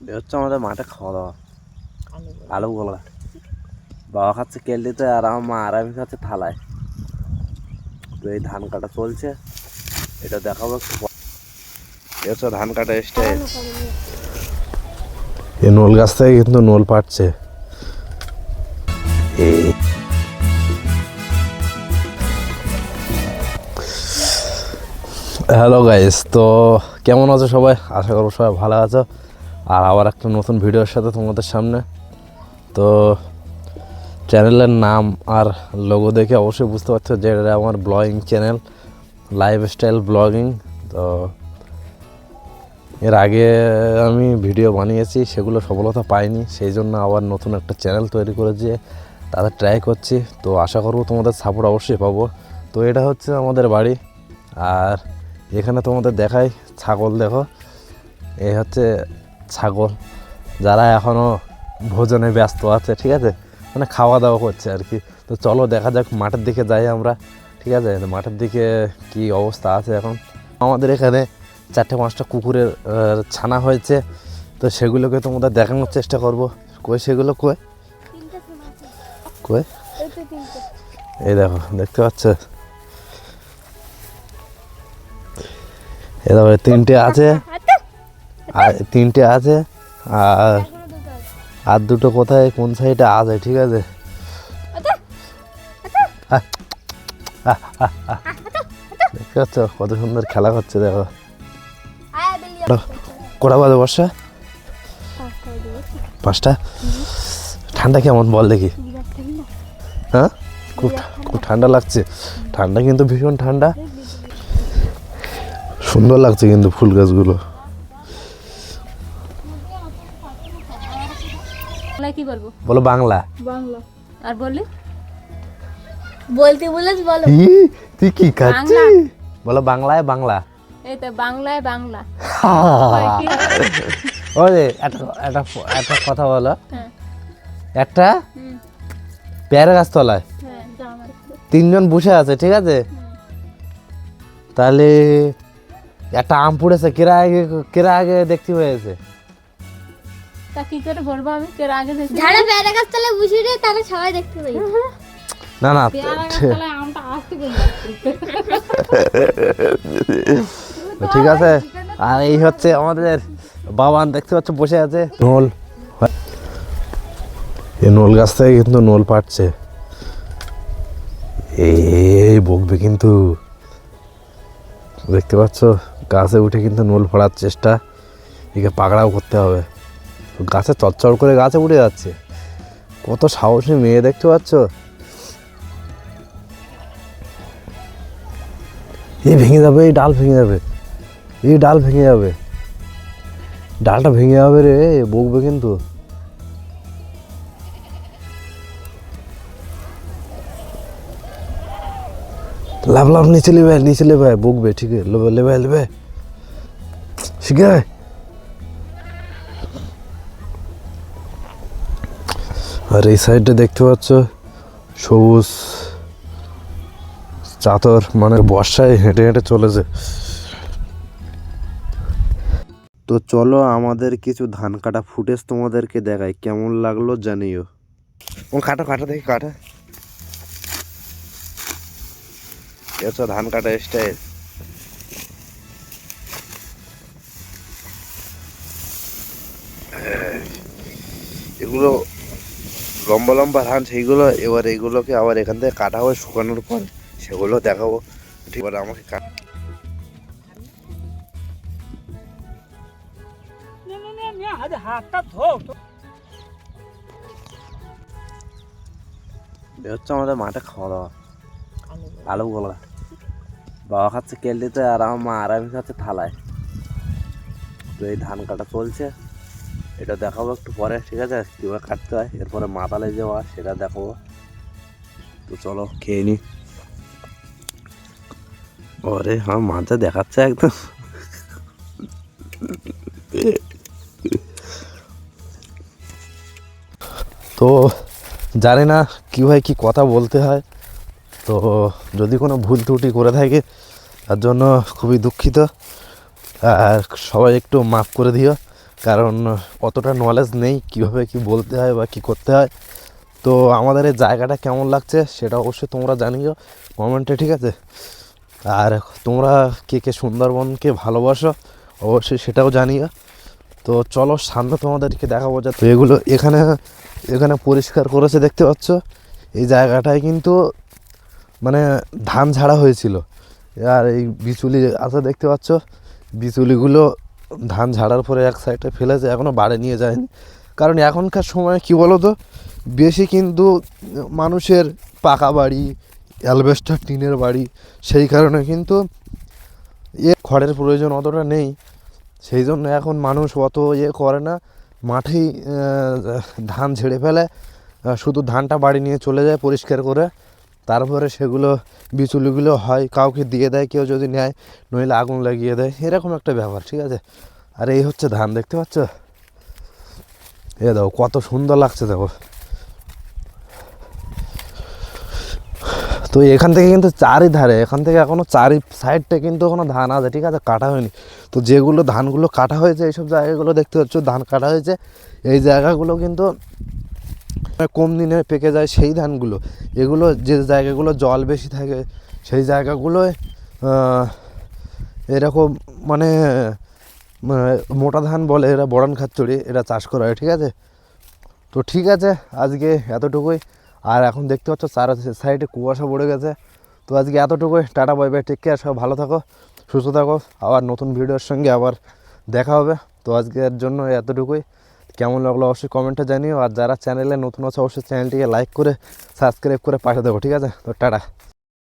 এ হচ্ছে আমাদের মাঠে খাওয়া দাওয়া। আলু গোলা বাবা খাচ্ছে কেলটিতে, আর আমার মা আর আমি খাচ্ছে থালায়। তো এই ধান কাটা চলছে, এটা দেখাবো একটু। এ হচ্ছে ধান কাটা স্টাইল। এই নোল গাছ থেকে কিন্তু নোল পাটছে। হ্যালো গাইস, তো কেমন আছো সবাই? আশা করবো সবাই ভালো আছো। আর আবার একটা নতুন ভিডিওর সাথে তোমাদের সামনে। তো চ্যানেলের নাম আর লোগো দেখে অবশ্যই বুঝতে পারছো যে এটা আমার ব্লগিং চ্যানেল, লাইফস্টাইল ব্লগিং। তো এর আগে আমি ভিডিও বানিয়েছি, সেগুলো সফলতা পাইনি, সেই জন্য আবার নতুন একটা চ্যানেল তৈরি করেছি, তাতে ট্রাই করছি। তো আশা করবো তোমাদের সাপোর্ট অবশ্যই পাবো। তো এটা হচ্ছে আমাদের বাড়ি, আর এখানে তোমাদের দেখাই ছাগল। দেখো, এই হচ্ছে ছাগল, যারা এখনও ভোজনে ব্যস্ত আছে, ঠিক আছে, মানে খাওয়া দাওয়া করছে আর কি। তো চলো দেখা যাক, মাঠের দিকে যাই আমরা, ঠিক আছে। মাঠের দিকে কি অবস্থা আছে এখন। আমাদের এখানে 4-5টা কুকুরের ছানা হয়েছে, তো সেগুলোকে তোমাদের দেখানোর চেষ্টা করব। কই সেগুলো, কই কই, এই দেখো, দেখতে পাচ্ছ? এই দেখো, 3টে আছে, আর 3টে আছে, আর 2টো কোথায় কোন সাইডে আছে, ঠিক আছে। দেখতে পাচ্ছ কত সুন্দর খেলা করছে, দেখো। কটা বাজে বর্ষা? 5টা। ঠান্ডা কেমন বল দেখি? হ্যাঁ, খুব খুব ঠান্ডা লাগছে। ঠান্ডা কিন্তু ভীষণ ঠান্ডা, সুন্দর লাগছে কিন্তু ফুল গাছগুলো। কি বলবো? বলো বাংলা। বাংলা আর বললি বলতে বলেছ, বলো। তুই কি খাচ্ছিস? বলো বাংলায় বাংলা। এই তো বাংলায় বাংলা। ওই একটা কথা বলো। একটা পেয়ারা গাছ তলায় 3জন বসে আছে, ঠিক আছে। তাহলে একটা আম পুড়েছে, কেরা আগে দেখতে হয়েছে। তা কি করে বলবো আমি কেরা আগে দেখি? যারা পেয়ারা গাছ তলায় বসে রে তারা সবাই দেখতে পাই। না না, ঠিক আছে। আর এই হচ্ছে আমাদের বাবান, দেখতে পাচ্ছ বসে আছে। নোল, এই নোল গাছ থেকে কিন্তু নোল পাটছে। এই বকবে কিন্তু, দেখতে পাচ্ছ গাছে উঠে কিন্তু নোল ফাড়ার চেষ্টা। একে পাকড়াও করতে হবে। গাছে চচ্চড় করে গাছে উঠে যাচ্ছে, কত সাহসী মেয়ে, দেখতে পাচ্ছ? এই ভেঙে যাবে, এই ডাল ভেঙে যাবে, এই ডাল ভেঙে যাবে, ডালটা ভেঙে যাবে রে, বকবে কিন্তু। লাভ লাভ নিচে নেবে, বকবে, ঠিক আছে, লেবে শিখে। আর এই সাইডটা দেখতে পাচ্ছ সবুজ চাদর, মানে বর্ষায় হেঁটে হেঁটে চলেছে। তো চলো আমাদের কিছু ধান কাটা ফুটেজ তোমাদেরকে দেখাই, কেমন লাগলো জানিও। ও কাটা দেখি, কাটা। এটা ধান কাটা স্টাইল। এগুলো লম্বা লম্বা ধান, সেইগুলো এবার এইগুলোকে আবার এখান থেকে কাটা হবে, শুকানোর পর সেগুলো দেখাবো। ঠিক আছে, আমাকে হচ্ছে আমাদের মাঠে খাওয়া দাওয়া। আলু গোলা বাবা খাচ্ছে কেলটিতে, আর আমার মা আর আমি খাচ্ছে থালায়। তো এই ধান কাটা চলছে, এটা দেখাবো একটু পরে, ঠিক আছে, কীভাবে কাটতে হয়। এরপরে মাথালে যাওয়া, সেটা দেখাবো। তো চলো খেয়ে নি। ওরে হ্যাঁ, মাথা দেখাচ্ছে একদম। তো জানি না কীভাবে কি কথা বলতে হয়, তো যদি কোনো ভুল ত্রুটি করে থাকে তার জন্য খুবই দুঃখিত, আর সবাই একটু মাফ করে দিও। কারণ অতটা নলেজ নেই কীভাবে কি বলতে হয় বা কী করতে হয়। তো আমাদের এই জায়গাটা কেমন লাগছে সেটা অবশ্যই তোমরা জানিও কমেন্টে, ঠিক আছে? আর তোমরা কে কে সুন্দরবনকে ভালোবাসো অবশ্যই সেটাও জানিও। তো চলো সামনে তোমাদেরকে দেখাবো যা। তো এগুলো এখানে এখানে পরিষ্কার করেছে দেখতে পাচ্ছ। এই জায়গাটায় কিন্তু মানে ধান ঝাড়া হয়েছিল, আর এই বিচুলি আছে দেখতে পাচ্ছ। বিচুলিগুলো ধান ঝাড়ার পরে এক সাইডে ফেলেছে, এখনও বাড়ি নিয়ে যায়নি। কারণ এখনকার সময় কি বলো তো, বেশি কিন্তু মানুষের পাকা বাড়ি, অ্যালবেস্টার টিনের বাড়ি, সেই কারণে কিন্তু খড়ের প্রয়োজন অতটা নেই। সেই জন্য এখন মানুষ অত করে না, মাঠেই ধান ঝেড়ে ফেলে, শুধু ধানটা বাড়ি নিয়ে চলে যায় পরিষ্কার করে। তারপরে সেগুলো বিচুলিগুলো হয় কাউকে দিয়ে দেয়, কেউ যদি নেয়, নইলে আগুন লাগিয়ে দেয়, এরকম একটা ব্যাপার, ঠিক আছে? আর এই হচ্ছে ধান, দেখতে পাচ্ছ? এ দেখো কত সুন্দর লাগছে, দেখো। তো এখান থেকে কিন্তু চারিধারে, এখান থেকে এখনও চারি সাইডটা কিন্তু এখনও ধান আছে, ঠিক আছে? কাটা হয়নি। তো যেগুলো ধানগুলো কাটা হয়েছে, এইসব জায়গাগুলো দেখতে পাচ্ছ ধান কাটা হয়েছে, এই জায়গাগুলো কিন্তু কম দিনে পেকে যায় সেই ধানগুলো। এগুলো যে জায়গাগুলো জল বেশি থাকে সেই জায়গাগুলোয় এরকম মানে মোটা ধান বলে এরা, বড়ান খাচ্চড়ি, এরা চাষ করা হয়, ঠিক আছে? তো ঠিক আছে, আজকে এতটুকুই। আর এখন দেখতে পাচ্ছ চার সাইডে কুয়াশা পড়ে গেছে। তো আজকে এতটুকুই, tata bye bye, take care, সব ভালো থাকো, সুস্থ থাকো। আবার নতুন ভিডিওর সঙ্গে আবার দেখা হবে। তো আজকের জন্য এতটুকুই। কেমন লাগলো অবশ্যই কমেন্টে জানিও। আর যারা চ্যানেলে নতুন আছে অবশ্যই চ্যানেলটিকে লাইক করে সাবস্ক্রাইব করে পাঠিয়ে দেবো, ঠিক আছে? তো টাটা।